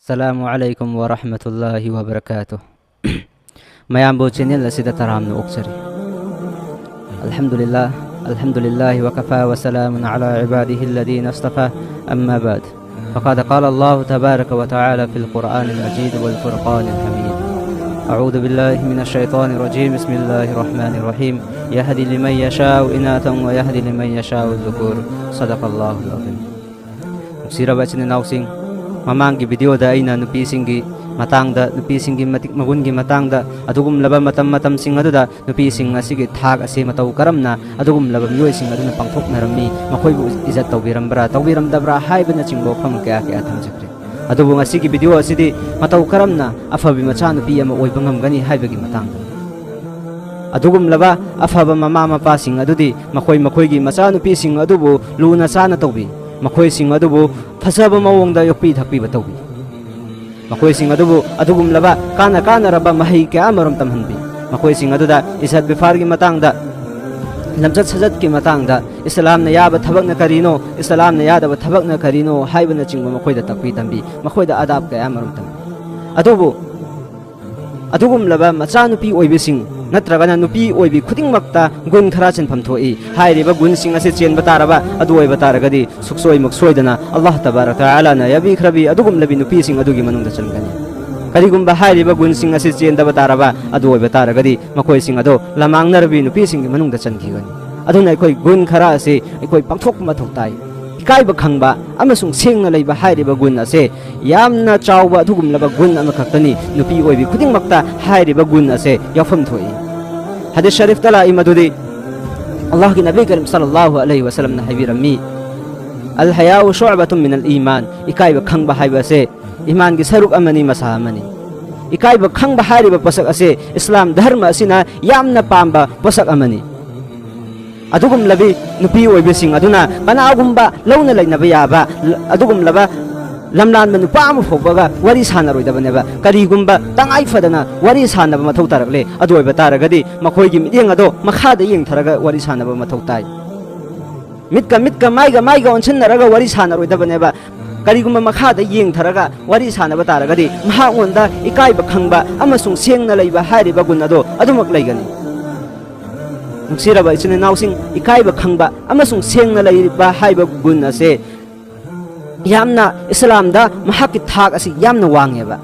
Assalamualaikum warahmatullahi wabarakatuh. Mayambo channel asida taramna uksari. Alhamdulillah, alhamdulillah wa kafa wa salamun ala ibadihi alladhina istafa. Amma ba'd. Faqad qala Allah tabaraka wa ta'ala fil Qur'anil Majid wal Furqanil Hamid. A'udhu billahi minash shaitanir rajim. Bismillahir rahmanir rahim. Yahdi liman yasha'u inatan wa yahdi liman yasha'u dhukur. Sadaqallahul azim. Sira bachne nausing mamang gi video da aina nupi singi matangda nupi singi matik magun gi matangda adugum laba matam sing aduda nupi sing asigi thak ase matau karamna adugum laba mioi sing aduna pangthok narami makhoi bu izat tawbiram dabra haibna chingbo pham kya thamjakre adubu asigi video asidi matau karamna afabi macha nupi ama oibangam gani haibagi matangda adugum laba afaba mama mapa sing adudi makhoi gi macha nupi sing adubu luna sana tawbi makhoi sing adubu fasaba mawongda yokpi thakpi batawbi makhoi sing adubu adugum laba kana raba mahai kya amarom tamhanbi makhoi sing aduda isat bifar gi matangda lamjat sajat gi matangda islam na yaba thabak na karino islam na yada thabak na karino haibana chingba makhoi da takpi tambi makhoi da adab kya amarom tambi adubu adugum laba macha nupi oibising natragana nupi oibi khuding makta gun khara chen pham thoi hairiba gun sing ase chen bataraba adu oi bataragadi suksoi maksoidana Allah tabaraka taala na yabi khrabi adugum labi nupi sing adugi manungda changani karigumba hairiba gun sing ase chen da bataraba adu oi bataragadi makoi sing ado lamang narbi nupi sing manungda chankhigani aduna koi gun khara ase koi pangthok ma thoktai ikaiba khangba amasung sengna leiba hairiba gun ase yamna chawba adugum laba gun ama khaktani nupi oibi khuding makta hairiba gun ase yafam thoi hadith sharif tala imadudi Allah ki nabi karim sallallahu alaihi wasallam na habirami al haya'u shu'batun min al iman ikaiba khangba haiba ase iman gi saruk amani masa amani ikaiba khangba hairiba pasak ase islam dharma asina yamna pamba pasak amani adugum labi nupi oibi sing aduna kanagumba launa lainaba yaba adugum laba lamlan manupa amu fobaga wari sanaroidabaneba karigumba tangai fadana wari sanaba mathau tarakle adu oiba taragadi makhoi gi mideng ado makhada yeng tharaga wari sanaba mathau tai mitka maiga onchannaraga wari sanaroidabaneba karigumba makhada yeng tharaga wari sanaba taragadi mahangonda ikaiba khangba amasung sengna leiba hairiba gunado adumak leigani nuksiraba ichine nausing ikaiba khangba amasung sengna leiba haiba gun ase yamna islam da mahaki thak asi yamna wangeba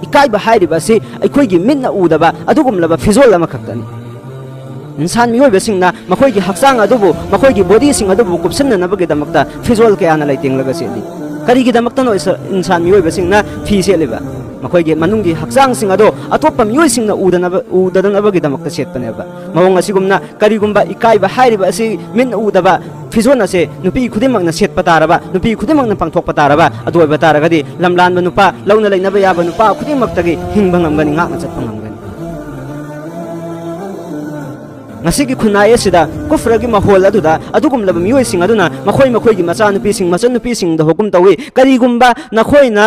ikaiba hairiba si aikoi gi minna udaba adugum laba fizol lama khaktani insan mioi besingna makhoi gi haksang adubu makhoi gi body sing adubu kupsanna nabagi damakta fizol kaya na laiting laga seli kari gi damakta no insan mioi besingna fi seliba makhoi gi manung gi haksang sing ado atoppa mioi singna udana gi damakta setpaneba mawong asigumna karigumba ikaiba hairiba asi min udaba fizon ase nupi khudimangna set pataraba nupi khudimangna pangthok pataraba adu oi bataragadi lamlan nupa launa lainaba yaba nupa khudimaktagi hingba ngamgani ngakna chatpa ngamgani ngasigi khunai asida kufragi mahol aduda adugum laba mioi sing aduna makhoi gi macha nupi sing da hukum tawi karigumba nakhoina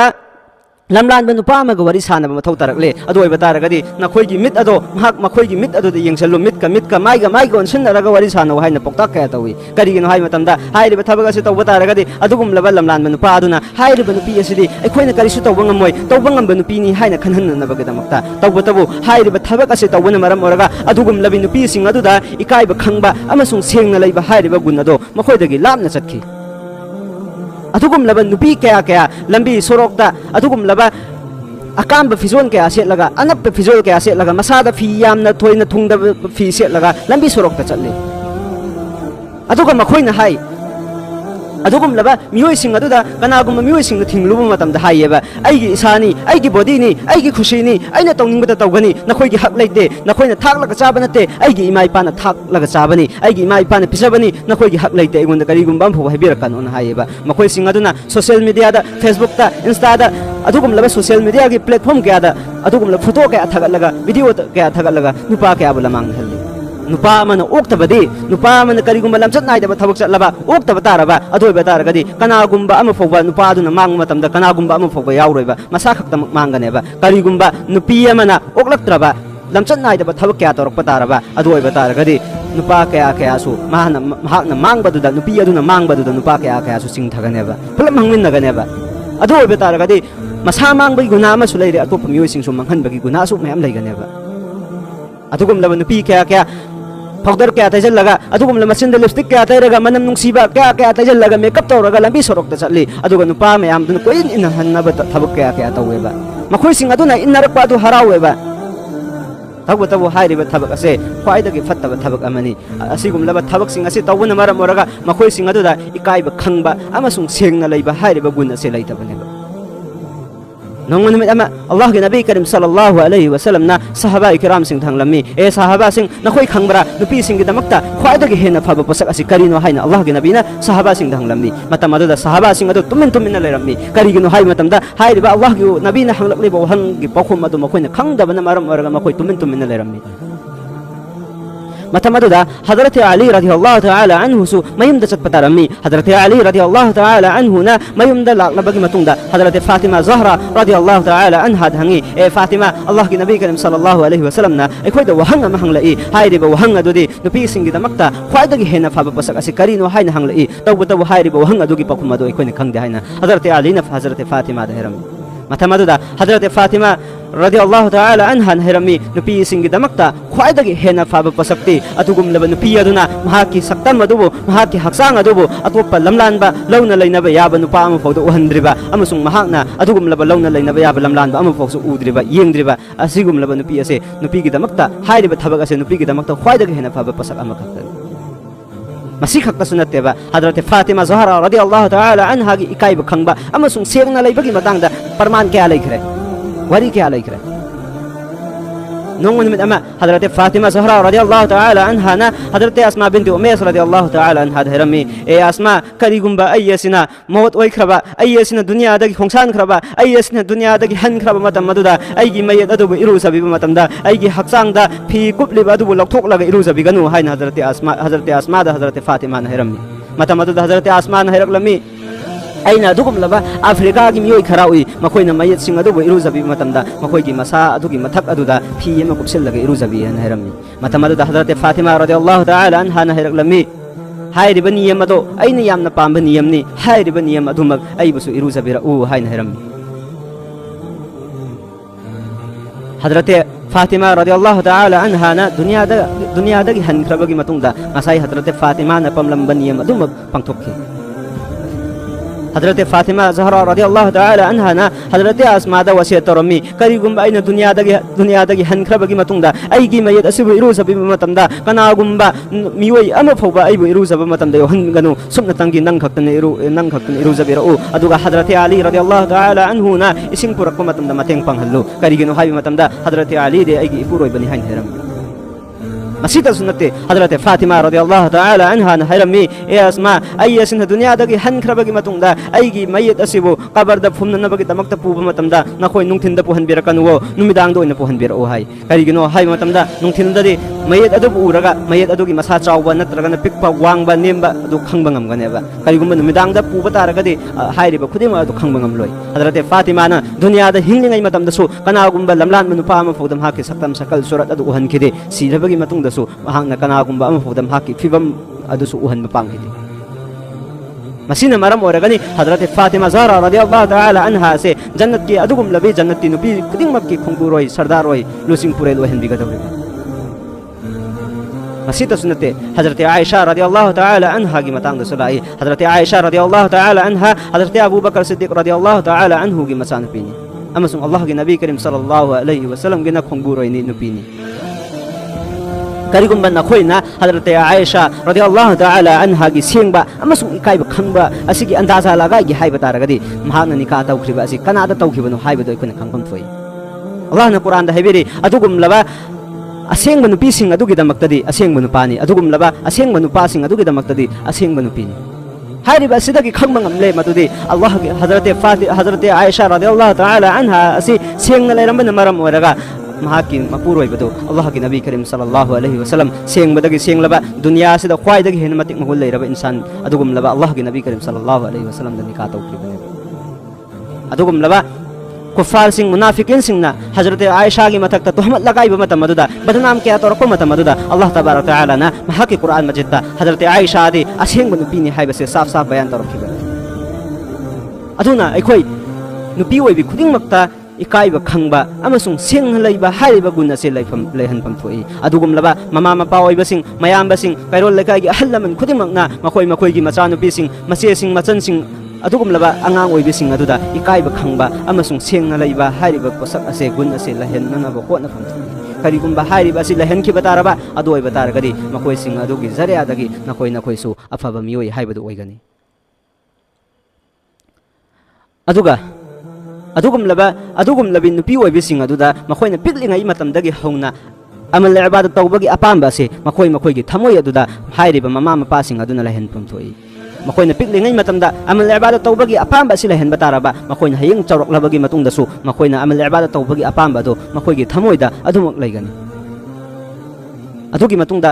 lamlan nupa amaga wari sanaba mathau tarakle adu oi bataragadi nakhoi gi mit ado makhoi gi mit ado de yengsalu mitka maiga onsinnaraga wari sanaw haina poktak kaya tawi karigino hai matamda hairiba thabaga se tawba taragadi adugum laba lamlan nupa aduna hairiba nupi asidi aikhoina karisu tawba ngamoi tawba ngamba nupi ni haina khanhannabaga damakta tawba tabu hairiba thabaga se tawbana maram oraga adugum labi nupi sing aduda ikaiba khangba amasung sengna leiba hairiba gun ado makhoidagi lamna chatki adugum laba nupi kaya lambi sorokta adugum laba akamba fizon kaya setlaga anap fizol kaya setlaga masada fi yamna thoina thungda fi setlaga lambi sorokta chatle aduga makhoina hai adugum laba mioi sing aduda kanagum mioi sing thingluba matamda haiyeba aigi isani aigi body ni aigi khushi ni aina tawningbata tawgani nakhoi gi hak leite nakhoina thaklaga chaba nate aigi imai pana thaklaga chabani aigi imai pana pisabani nakhoi gi hak leite igonda karigumba am phoba hebirakan on haiyeba makhoi sing aduna social media da Facebook ta Insta da adugum laba social media gi platform kaya da adugum laba photo kaya thagalaga video kaya thagalaga nupa kaya bulamang halli nupa mana oktabadi nupa mana karigumba lamchat naidaba thabak chatlaba oktaba taraba adoi bataragadi kanagumba ama fogba nupa aduna mang matamda kanagumba ama fogba yauroiba masa khakta manganeba karigumba nupi amana oklaktraba lamchat naidaba thabak kya torok pataraba adoi bataragadi nupa kaya su mahana mangbaduda nupi aduna mangbaduda nupa kaya su sing thaganeba pulam mangmin naganeba अदु ओइबे तारगदि मसा मांगबगी गुना अमसु लेरे अतोप मियोइसिंग सु मंगहनबगी गुना सु मयाम लेगनेबा अदुगुमलबा नुपी क्या क्या powder क्या तैजलगा अदुगुमला मसिन lipstick क्या तैरगा मनम नुंसीबा क्या क्या तैजलगा मेकअप तौरगा लंबी सोरकता चली अदुगा नुपा मयाम दुन कोइन इन हन्नबा थबक क्या क्या तवेबा मखोइसिंग अदुना इनरकपा अदु हरावेबा तब हाइरिबा थबक असे ख्वाइदगी फत्तबा थबक अमनी असिगुमलबा थबकसिंग असे तौबन मरम ओरगा मखोइसिंग अदुदा इकाइबा खंगबा अमसुंग सेंगना लैबा हाइरिबा गुण असे लैतबनेबा नोंगन में अल्लाह के नबी करीम सल्लल्लाहु अलैहि वसल्लम ना सहाबा इकराम सिंह थंगलमी ए सहाबा सिंह नखोई खंगबरा नुपी सिंह की दमकता ख्वाइदगी हेना फबा पोसक असि करिनो हाइना अल्लाह के नबी ना सहाबा सिंह थंगलमी मतम अदुदा सहाबा सिंह अदु तुमिन तुमिन लेरमी करिगिनो हाइ मतमदा हाइरिबा अल्लाह के नबी ना हंगलकलिबा वहंगी पखुम अदु मखोइना खंगदबना मरम ओरगा मखोइ तुमिन तुमिन लेरमी मतमदुदा हजरत अली रदियल्लाहु तआला अन्हु सु मयमदा चटपतारमी हजरत अली रदियल्लाहु तआला अन्हु ना मयमदा लाक्लबगी मतुंगदा हजरत फातिमा ज़हरा रदियल्लाहु तआला अन्हा धंगी ए फातिमा अल्लाह की नबी करीम सल्लल्लाहु अलैहि वसल्लम ना एखोइदा वहंग अमा हंगलई हाइरिबा वहंग अदुदी नुपी सिंगी दमक्ता ख्वाइदगी हेना फाबा पसक असि करिनो हाइना हंगलई तौबतब हाइरिबा वहंग अदुगी पखुम अदु एखोइना खंगदे हाइना हजरत अली ना हजरत फातिमा दहरम मतमदुदा हजरत फातिमा रदियल्लाहु तआला अन्हा हेरमी नुपी सिंगी दमक्ता ख्वाइदगी हेना फाबा पसक्ति अतुगुमलबा नुपी अदुना महाकी सक्तम अदुबो महाकी हक्सांग अदुबो अतोप्पा लमलानबा लौना लैनबा याबा नुपा अमा फौदो उहंद्रिबा अमसुंग महाकना अतुगुमलबा लौना लैनबा याबा लमलानबा अमा फौसु उद्रिबा येंद्रिबा असिगुमलबा नुपी असे नुपीगी दमक्ता हाइरिबा थबक असे नुपीगी दमक्ता ख्वाइदगी हेना फाबा पसक अमा खक्ता मसी खक्तसु नत्तेबा हजरत फातिमा ज़हरा रदियल्लाहु तआला अन्हा की इकाइबा खंगबा अमसुंग सेंगना लैबगी मतंगदा प्रमाण क्या लैखरे वरी क्या लैखरे नोंगन में हजरत फातिमा ज़हरा रदियल्लाहु तआला अन्हा ना हजरत अस्मा बिन्त उमैस रदियल्लाहु तआला अन्हा धरमी ए अस्मा करिगुंबा अयसिना मौत ओइखरबा अयसिना दुनिया दगी खोंसान खरबा अयसिना दुनिया दगी हन खरबा मतम मदुदा अइगी मयत अदुबु इरुसबि मतमदा अइगी हक्सांगदा फी कुपलिबा अदुबु लौथोकलगा इरुसबि गनु हाइना हजरत अस्मा दा हजरत फातिमा ना हेरमी मतम मदुदा हजरत अस्मा ना हेरकलमी अइना अदुगुमलबा अफ्रीका की मियोय खरा उई मखोइना मयत सिंग अदुबु इरुजबि मतमदा मखोइगी मसा अदुगी मथक अदुदा फी एमा कुपसिलगा इरुजबि हन हेरमी मतम अदुदा हजरत फातिमा रदियल्लाहु तआला अन्हा ना हेरकलमी हाइरिबा नियम अदो अइना यामना पांबा नियमनी हाइरिबा नियम अदुमक अइबुसु इरुजबिरा उ हाइना हेरमी हजरत फातिमा रदियल्लाहु तआला अन्हा ना दुनिया दगी हनख्रबगी मतुंगदा ngasai हजरत फातिमा ना पमलंबा नियम अदुमक पांगथोकखि हजरत फातिमा ज़हरा रदियल्लाहु तआला अन्हा ना हजरत अस्मा दा वसियत तोरमी करिगुंबा आइना दुनिया दगी हनख्रबगी मतुंगदा अइगी मयत असिबु इरुजबि मतमदा कनागुंबा मियोय अमा फौबा अइबु इरुजबा मतमदा योहनगनु सुमना तंगी नंग खक्तने इरुजबिरा उ अदुगा हजरत अली रदियल्लाहु तआला अन्हु ना इसिंग पुरकपा मतमदा मतेंग पांगहल्लु करिगिनु हाइबि मतमदा हजरत अली दे अइगी इपुरोइबनि हाइन हेरम मसीता सुनते हजरत फातिमा रदियल्लाहु तआला अन्हा ना हेरमी ए अस्मा अयसिन दुनिया दगी हनख्रबगी मतुंगदा अइगी मयत असिबु कबरदा फुमननबगी दमक्ता पुबा मतमदा नखोइ नुंथिनदा पुहनबिरकनुवो नुमिदांगदा ओइना पुहनबिरओ हाइ करिगिनो हाइ मतमदा नुंथिनददि मयत अदु उरगा मयत अदुगी मसा चावबा नत्रगना पिकपा वांगबा नेमबा अदु खंगबा ngमगनेबा करिगुंबा नुमिदांगदा पुबा तारगदि हाइरिबा खुदिमा अदु खंगबा ngमलोइ हजरत फातिमा ना दुनियादा हिंलिङै मतमदसु कनागुंबा लमलान मनुपा अमा फौदम हाकि सक्तम सकल सुरत अदु उहनखिदे सिरबगी मतुंग दसु महांगना कनागुंबा अमा फौदम हाकि फिबम अदुसु उहनबा पांगहिदे मसीना मरम ओरगनी हजरत फातिमा ज़हरा रदियल्लाहु तआला अन्हा से जन्नत की अदुगुम लबी जन्नती नुपी कुदिंगमक की खुंगुरोय सरदार रोय लुसिंग पुरे लोहनबिगदौरे मसीता सुनते हजरत आयशा रदियल्लाहु तआला अन्हा की मतंग दसुलाई हजरत आयशा रदियल्लाहु तआला अन्हा हजरत अबू बकर सिद्दीक रदियल्लाहु तआला अन्हु की मसानपीनी अमसुंग अल्लाह के नबी करीम सल्लल्लाहु अलैहि वसल्लम के न खुंगुरोयनी नुपीनी करिगुंबा नखोइना हजरत आयशा रदियल्लाहु तआला अन्हा की सेंबा अमसुंग इकाइबा खंबा असिगी अंदाजा लगा गी हाइबा तारगदि महाना निका तौखरिबा असि कनादा तौखिबनो हाइबदो इखोना खंगफम थोइ अल्लाह ना कुरान दा हाइबेरि अदुगुम लबा असेंग नुपीसिंग अदुगी दमक्तदि असेंग नुपानी अदुगुम लबा असेंग नुपासिंग अदुगी दमक्तदि असेंग नुपीनी हाइरिबा सिदगी खंगबा ngमले मदुदि अल्लाह के हजरत आयशा रदियल्लाहु तआला अन्हा असि सेंगना लेरंबन मरम ओरगा महाकी मपुरोइबदो अल्लाह के नबी करीम सल्लल्लाहु अलैहि वसल्लम सेंगबदगी सेंगलबा दुनिया सिदा ख्वाइदगी हेन मतिक मगुल लेरबा इंसान अदुगुम लबा अल्लाह के नबी करीम सल्लल्लाहु अलैहि वसल्लम द निका तौखरिबने अदुगुम लबा कुफार सिंह मुनाफिकिन सिंहना हजरत आयशा की मथक तुहमत लगाइबा मतम मदुदा बदनाम किया तोरको मतम मदुदा अल्लाह तबारक तआला ना महाकी कुरान मजिद दा हजरत आयशा दे असेंग नुपीनी हाइबसे साफ साफ बयान तोरखिबा अदुना अखोई नुपी ओइबी खुदिंगमक्ता इकाइबा खंगबा अमसुंग सेंग लैबा हारिबा गुण असे लैहनफम थोई अदुगुमलबा ममा मपा ओइबसिंग मयामबसिंग कैरोल लेकाइगी अहल लमन खुदिंगमक्ना मखोइ मखोइगी मचानुपीसिंग मचेसिंग मचनसिंग अदुगुमलबा अंगांग ओइबसिंग अदुदा इकाइबा खंगबा अमसुंग सेंग लैबा हारिबा पोसक असे गुण असे लैहननबा होनफम थोई करिगुम्बा हारिबा असि लैहनखिबा तारबा अदु ओइबा तारगदि मखोइसिंग अदुगी जरियादगी नखोइ नखोइसु अफबा मियोइ हाइबदु ओइगनि अदुगा अदुगुमलबी नुपी ओइबिसिंग अदुदा मखोइना पिकलिङै मतमदगी हौना अमल इबादत तौबगी अपाम्बा असे मखोइगी थमोइ अदुदा हाइरिबा ममा मपासिंग अदुना लैहनफम थोइ मखोइना पिकलिङै मतमदा अमल इबादत तौबगी अपाम्बा असे लैहनबा तारबा मखोइना हयेंग चौरक्लबगी मतुंगदसु मखोइना अमल इबादत तौबगी अपाम्बा दो मखोइगी थमोइदा अदुमक लैगनि अदुगी मतुंगदा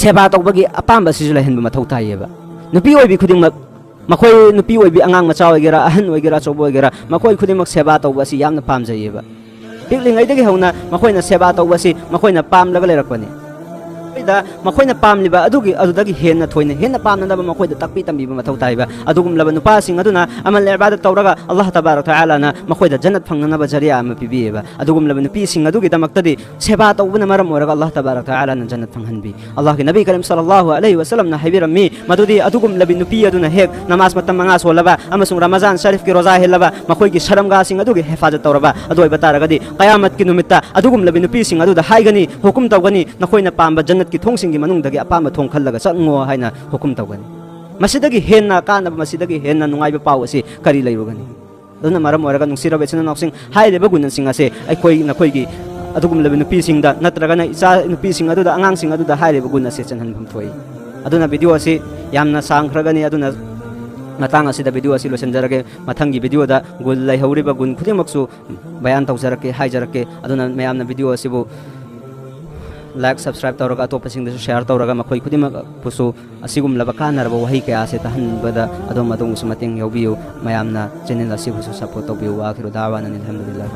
सेवा तौबगी अपाम्बा असिसु लैहनबा मथौ ताइयेबा नुपी ओइबी खुदिंगमक मखोइ नुपी ओइबी अंगांग मचा ओइगेरा अहन ओइगेरा चौबो ओइगेरा मखोइ खुदिंगमक सेवा तौबसी यामना पामजैयेबा पिकलिङैदगी हौना मखोइना सेवा तौबसी मखोइना पामलगा लेरकपनि मखोइना पामलिबा अदुदगी हेन्ना थोइना हेन्ना पामनबा मखोइदा तक्पि तंबिबा मथौ ताइबा अदुगुमलबा नुपासिंग अदुना अमल इबादत तौरगा अल्लाह तबारक तआला ना मखोइदा जन्नत फंगनबा जरिया अमा पिबिएबा अदुगुमलबा नुपीसिंग अदुगी दमक्तदी सेवा तौबना मरम ओरगा अल्लाह तबारक तआला ना जन्नत फंगहनबी अल्लाह के नबी करीम सल्लल्लाहु अलैहि वसल्लम ना हाइबिरमी मदुदी अदुगुमलबी नुपी अदुना हेक नमाज मतम मंगा सोलबा अमसुंग रमजान शरीफ की रोजा हेलबा मखोइगी शरमगासिंग अदुगी हिफाजत तौरबा अदुइ बतारगदी कयामत की नुमित्ता अदुगुमलबी नुपीसिंग अदुदा हाइगनी हुकुम तौगनी नखोइना पाम्बा जन्नत की थोंसिंगी मनुंगदगी अपाम्बा थोंग खल्लगा चंगो हाइना हुकुम तौगनी मसिदगी हेन्ना कानब मसिदगी हेन्ना नुंगाइबा पाव असे करी लैरुगनी अदुना मरम ओरगा नुंसिरबा इचना नौसिंग हाइरेबा गुणसिंग असे अखोइ नखोइगी अदुगुमलबी नुपीसिंगदा नत्रगना इचा नुपीसिंग अदुदा अंगांसिंग अदुदा हाइरेबा गुण असे चनहनफम थोइ अदुना वीडियो असे यामना सांख्रगनी अदुना मतंग असिदा वीडियो असे लोसनजरगे मथंगी वीडियो दा गुल लैहौरिबा गुण खुदिमक्सु बयान तौजरके हाइजरके अदुना मयामना वीडियो असिबु लाइक सब्सक्राइब तौरगा अतोपसिंगदसु शेयर तौरगा मखोइ खुदिमक पुसु असिगुमलबा कानरबा वही कया से तहनबदा अदोम अदोंगसु मतेंग यौबियु मयामना चैनल असिबुसु सपोर्ट तौबियु आखिरु दावाना अल्हम्दुलिल्लाह।